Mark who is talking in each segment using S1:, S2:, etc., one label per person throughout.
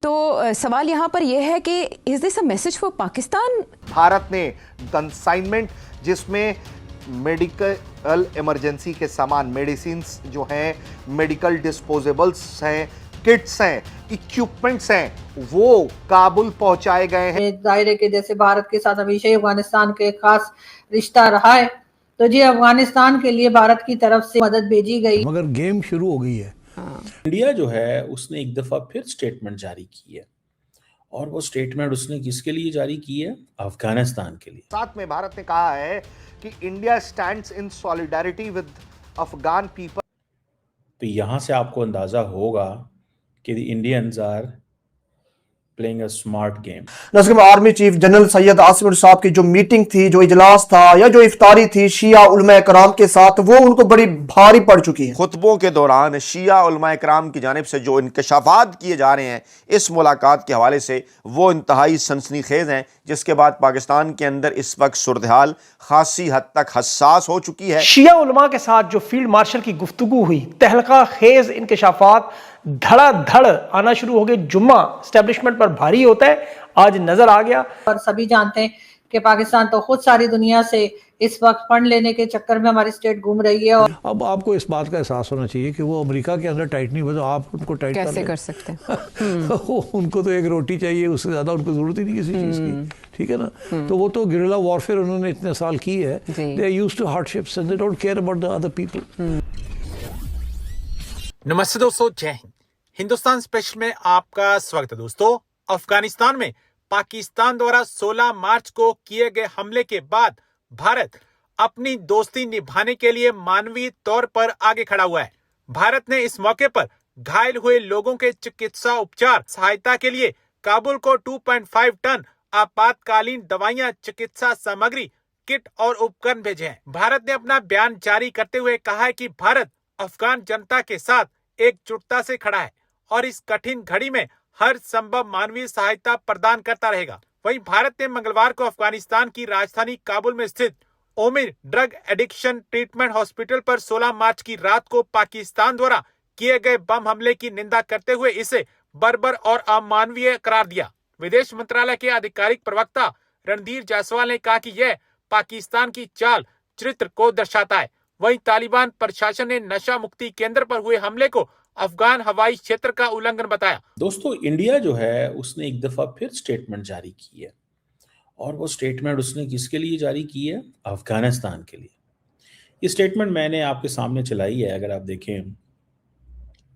S1: तो सवाल यहाँ पर यह है कि is this a message for Pakistan?
S2: Bharat ने कंसाइनमेंट जिसमें मेडिकल इमरजेंसी के सामान, मेडिसिन जो हैं, मेडिकल डिस्पोजेबल्स हैं, किट्स हैं, इक्विपमेंट्स हैं, वो काबुल पहुंचाए गए हैं।
S3: जाहिर है कि जैसे भारत के साथ हमेशा ही अफगानिस्तान के खास रिश्ता रहा है, तो जी अफगानिस्तान के लिए भारत की तरफ से मदद भेजी गई।
S4: मगर गेम शुरू हो गई है।
S5: इंडिया जो है उसने एक दफा फिर स्टेटमेंट जारी की है, और वो स्टेटमेंट उसने किसके लिए जारी की है? अफगानिस्तान के लिए।
S2: साथ में भारत ने कहा है कि India stands in solidarity with Afghan people.
S5: तो यहां से आपको अंदाजा होगा कि the Indians are playing a smart game.
S6: नसरत army chief general Syed Asim साहब की जो मीटिंग थी, जो इजलास था या जो इफ्तारी थी शिया उलमा कराम के साथ, वो उनको बड़ी भारी पड़ चुकी है।
S7: खुतबों के दौरान शिया उलमा कराम की जानिब से जो इंकशाफात किए जा रहे हैं इस मुलाकात के हवाले से, वो इंतहाई सनसनीखेज हैं, जिसके बाद पाकिस्तान के अंदर इस वक्त सूरत-ए-हाल खासी हद तक हसास हो चुकी है।
S8: शिया उलमा के साथ जो फील्ड मार्शल की गुफ्तगू हुई, तहलका खेज इंकशाफात धड़ाधड़ आना शुरू हो गए। जुम्मा एस्टेब्लिशमेंट पर भारी होता है, आज नजर आ गया।
S3: और सभी जानते हैं कि पाकिस्तान तो खुद सारी दुनिया से इस वक्त फंड लेने के चक्कर में हमारी स्टेट घूम रही है। और
S4: अब आपको इस बात का एहसास होना चाहिए कि वो अमेरिका के अंदर टाइट नहीं हुए तो आप उनको टाइट
S1: कैसे कर सकते हैं?
S4: उनको तो एक रोटी चाहिए, उससे ज्यादा उनको जरूरत ही नहीं किसी चीज की, ठीक है ना। तो वो तो गिरिल्ला वॉरफेयर उन्होंने इतने साल की है। They are used to hardships and they don't care about the other people.
S9: नमस्ते दोस्तों, जय हिंद। हिंदुस्तान स्पेशल में आपका स्वागत है। दोस्तों, अफगानिस्तान में पाकिस्तान द्वारा 16 मार्च को किए गए हमले के बाद भारत अपनी दोस्ती निभाने के लिए मानवीय तौर पर आगे खड़ा हुआ है। भारत ने इस मौके पर घायल हुए लोगों के चिकित्सा उपचार सहायता के लिए काबुल को 2.5 टन आपातकालीन दवाइयां, चिकित्सा सामग्री, किट और उपकरण भेजे हैं। भारत ने अपना बयान जारी करते हुए कहा है कि भारत अफगान जनता के साथ एकजुटता से खड़ा है और इस कठिन घड़ी में हर संभव मानवीय सहायता प्रदान करता रहेगा। वहीं भारत ने मंगलवार को अफगानिस्तान की राजधानी काबुल में स्थित Omir drug addiction treatment hospital पर 16 मार्च की रात को पाकिस्तान द्वारा किए गए बम हमले की निंदा करते हुए इसे बर्बर और अमानवीय करार दिया। विदेश मंत्रालय के आधिकारिक प्रवक्ता रणधीर जायसवाल ने कहा कि यह पाकिस्तान की चाल चरित्र को दर्शाता है। वहीं तालिबान प्रशासन ने नशा मुक्ति केंद्र पर हुए हमले को अफगान हवाई क्षेत्र का उल्लंघन बताया।
S5: दोस्तों, इंडिया जो है उसने एक दफा फिर स्टेटमेंट जारी की है, और वो स्टेटमेंट उसने किसके लिए जारी की है? अफगानिस्तान के लिए। ये स्टेटमेंट मैंने आपके सामने चलाई है। अगर आप देखें,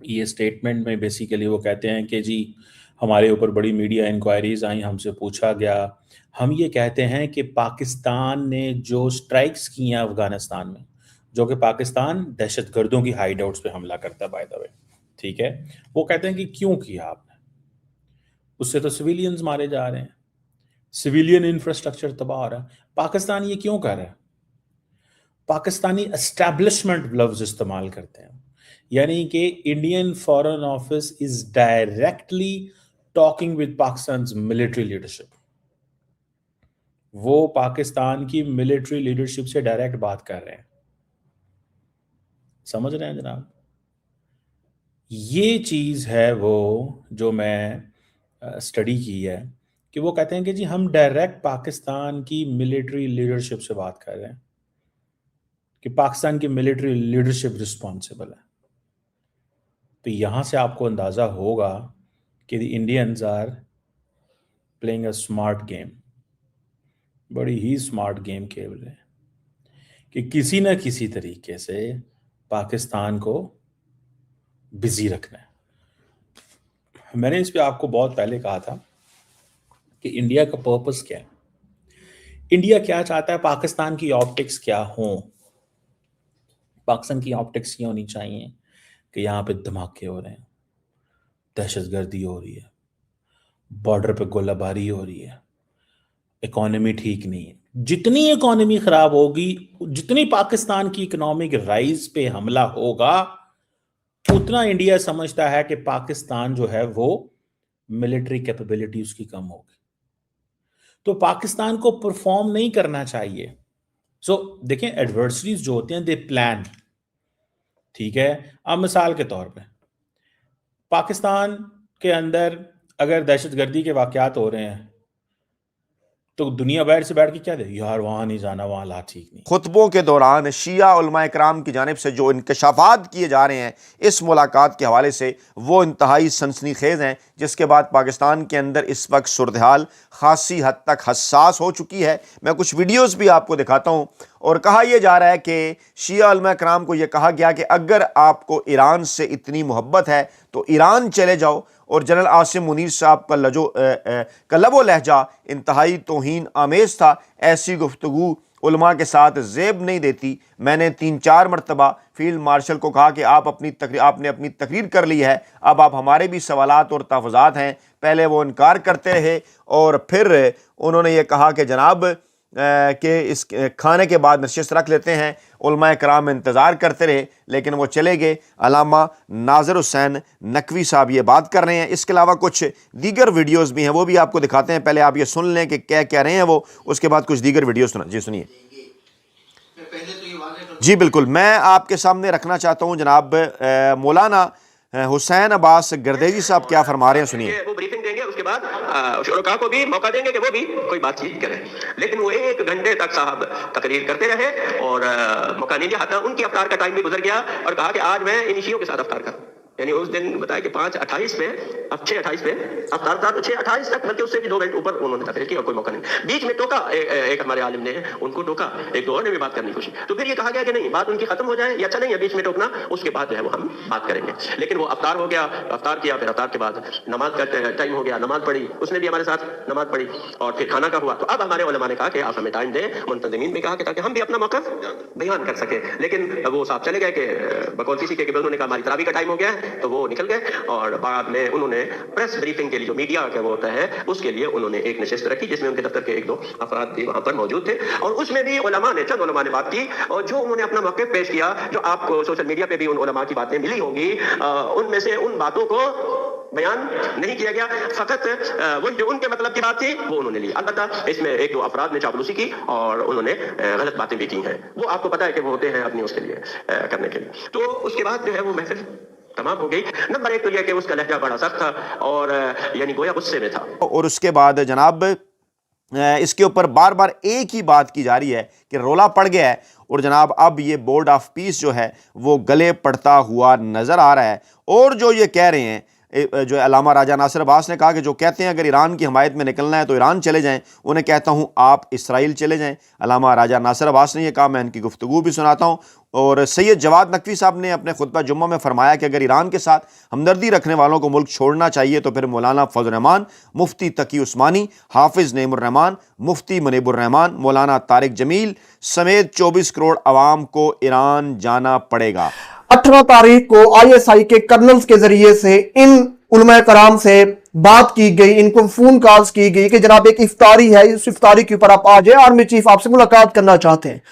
S5: ये स्टेटमेंट में बेसिकली वो कहते हैं कि जी हमारे ऊपर बड़ी मीडिया इंक्वायरीज आई, हमसे पूछा गया, हम ये कहते हैं कि पाकिस्तान ने जो स्ट्राइक्स की हैं अफगानिस्तान में, जो कि पाकिस्तान दहशतगर्दों की हाइड आउट्स पर हमला करता है, बाय द वे, ठीक है, वो कहते हैं कि क्यों किया आपने? उससे तो सिविलियंस मारे जा रहे हैं, सिविलियन इंफ्रास्ट्रक्चर तबाह हो रहा है। पाकिस्तान ये क्यों कर रहा है? पाकिस्तानी एस्टैब्लिशमेंट लफ्ज इस्तेमाल करते हैं, यानी कि Indian foreign office is directly talking with Pakistan military leadership. वो पाकिस्तान की मिलिट्री लीडरशिप से डायरेक्ट बात कर रहे हैं। समझ रहे हैं जनाब? ये चीज है वो जो मैं स्टडी की है, कि वो कहते हैं कि जी हम डायरेक्ट पाकिस्तान की मिलिट्री लीडरशिप से बात कर रहे हैं, कि पाकिस्तान की मिलिट्री लीडरशिप रिस्पॉन्सिबल है। तो यहां से आपको अंदाजा होगा कि the Indians are playing a smart game. बड़ी ही स्मार्ट गेम खेल रहे हैं कि किसी न किसी तरीके से पाकिस्तान को बिजी रखना है। मैंने इस पे आपको बहुत पहले कहा था कि इंडिया का पर्पस क्या है, इंडिया क्या चाहता है, पाकिस्तान की ऑप्टिक्स क्या हो। पाकिस्तान की ऑप्टिक्स ये होनी चाहिए कि यहाँ पे धमाके हो रहे हैं, दहशतगर्दी हो रही है, बॉर्डर पे गोलाबारी हो रही है, इकोनॉमी ठीक नहीं है। जितनी इकोनॉमी खराब होगी, जितनी पाकिस्तान की इकोनॉमिक राइज पे हमला होगा, उतना इंडिया समझता है कि पाकिस्तान जो है वो मिलिट्री कैपेबिलिटी उसकी कम होगी, तो पाकिस्तान को परफॉर्म नहीं करना चाहिए। देखें, एडवर्सरीज जो होते हैं दे प्लान, ठीक है। अब मिसाल के तौर पे पाकिस्तान के अंदर अगर दहशतगर्दी के वाक़यात हो रहे हैं तो दुनिया बाहर से बैठ के क्या दे यार वहाँ नहीं जाना, वहाँ हालात ठीक नहीं।
S7: खुतबों के दौरान शिया उलमा इकराम की जानिब से जो इंकशाफात किए जा रहे हैं इस मुलाकात के हवाले से, वो इंतहाई सनसनीखेज़ हैं, जिसके बाद पाकिस्तान के अंदर इस वक्त सूरत-ए-हाल खासी हद तक हसास हो चुकी है। मैं कुछ वीडियोज़ भी आपको दिखाता हूँ। और कहा यह जा रहा है कि शिया उलमा इकराम को यह कहा गया कि अगर आपको ईरान से इतनी मोहब्बत है तो ईरान चले जाओ। और जनरल आसिम मुनीर साहब का लबो लहजा इंतहाई तौहीन आमेज़ था। ऐसी गुफ्तगू उलमा के साथ ज़ेब नहीं देती। मैंने 3-4 मरतबा फील्ड मार्शल को कहा कि आपने अपनी तकरीर कर ली है, अब आप हमारे भी सवालात और तहफ़्फ़ुज़ात हैं। पहले वो इनकार करते रहे और फिर उन्होंने ये कहा कि जनाब कि इस खाने के बाद नशिस्त रख लेते हैं। उलमा कराम इंतज़ार करते रहे लेकिन वो चले गए। अल्लामा नाज़िर हुसैन नकवी साहब ये बात कर रहे हैं। इसके अलावा कुछ दीगर वीडियोज़ भी हैं, वो भी आपको दिखाते हैं। पहले आप ये सुन लें कि क्या कह रहे हैं वो, उसके बाद कुछ दीगर वीडियो सुना। जी सुनिए। जी बिल्कुल, मैं आपके सामने रखना चाहता हूँ जनाब मौलाना हुसैन अब्बास गर्देजी साहब क्या फरमा रहे हैं, सुनिए।
S10: वो ब्रीफिंग देंगे, उसके बाद शुरका को भी मौका देंगे कि वो भी कोई बातचीत करें। लेकिन वो 1 घंटे तक साहब तकरीर करते रहे और मौका नहीं दिया। उनकी अफ्तार का टाइम भी गुजर गया और कहा कि आज मैं इन इशियों के साथ अफ्तार करूं। यानी उस दिन बताया कि 5:28 पे, अब 6:28 पे अफ्तार था, तो 6:28 तक बल्कि उससे भी 2 मिनट ऊपर उन्होंने तकरीर की और कोई मौका नहीं। बीच में टोका एक हमारे आलिम ने उनको टोका, एक दो और ने भी बात करने की कोशिश। तो फिर ये कहा गया कि नहीं, बात उनकी खत्म हो जाए, ये अच्छा नहीं है बीच में टोकना, उसके बाद जो है वो हम बात करेंगे। लेकिन वो अफ्तार हो गया, अफ्तार किया, फिर अफ्तार के बाद नमाज का टाइम हो गया, नमाज पढ़ी, उसने भी हमारे साथ नमाज पढ़ी और फिर खाना का हुआ। तो अब हमारे उलमा ने कहा कि आप हमें टाइम दें, मुंतज़िमीन भी कहा कि ताकि हम भी अपना मौक़िफ़ बयान कर सके। लेकिन वो साहब चले गए कि बकौल किसी के उन्होंने कहा हमारी तरावी का टाइम हो गया है, तो वो निकल गए। और बाद में उन्होंने प्रेस ब्रीफिंग के लिए, जो मीडिया का वो होता है, उसके लिए उन्होंने एक नशिस्त रखी जिसमें उनके दफ्तर के 1-2 अफराद भी वहां पर मौजूद थे। और उसमें भी चंद उलमा ने बात की और जो उन्होंने अपना मौक़िफ़ पेश किया, जो आपको सोशल मीडिया पे भी उन उलमा की बातें मिली होंगी, उनमें से उन बातों को बयान नहीं किया गया। फकत वो जो उनके मतलब की बात थी वो उन्होंने ली। अलबत्ता इसमें 1-2 अफराद ने चापलूसी की और उन्होंने गलत बातें भी की हैं। वो आपको पता है कि वो होते हैं अपनी उसके लिए करने के लिए। तो उसके बाद जो है वो महफिल तमाम हो गई। नंबर 1 तो यह कि उसका लहजा बड़ा सख्त था और यानी गोया गुस्से में था।
S7: और उसके बाद जनाब इसके ऊपर बार बार एक ही बात की जा रही है कि रोला पड़ गया है और जनाब अब ये बोर्ड ऑफ पीस जो है वो गले पड़ता हुआ नज़र आ रहा है। और जो ये कह रहे हैं, जो अल्लामा राजा नासिर अब्बास ने कहा कि जो कहते हैं अगर ईरान की हमायत में निकलना है तो ईरान चले जाएं, उन्हें कहता हूं आप इसराइल चले जाएं। अल्लामा राजा नासिर अब्बास ने यह कहा, मैं इनकी गुफ्तगू भी सुनाता हूं। और सैयद जवाद नकवी साहब ने अपने खुतबा जुम्मा में फरमाया कि अगर ईरान के साथ हमदर्दी रखने वालों को मुल्क छोड़ना चाहिए तो फिर मौलाना फजल रहमान, मुफ्ती तकी उस्मानी, हाफिज़ नईमुर रहमान, मुफ्ती मुनीबुर रहमान, मौलाना तारिक जमील समेत 24 करोड़ अवाम को ईरान जाना पड़ेगा।
S6: 18 तारीख को ISI के कर्नल्स के जरिए से इन उलमा कराम से बात की गई, इनको फोन कॉल्स की गई कि जनाब एक इफ्तारी है, इस इफ्तारी के ऊपर आप आ जाए, आर्मी चीफ आपसे मुलाकात करना चाहते हैं।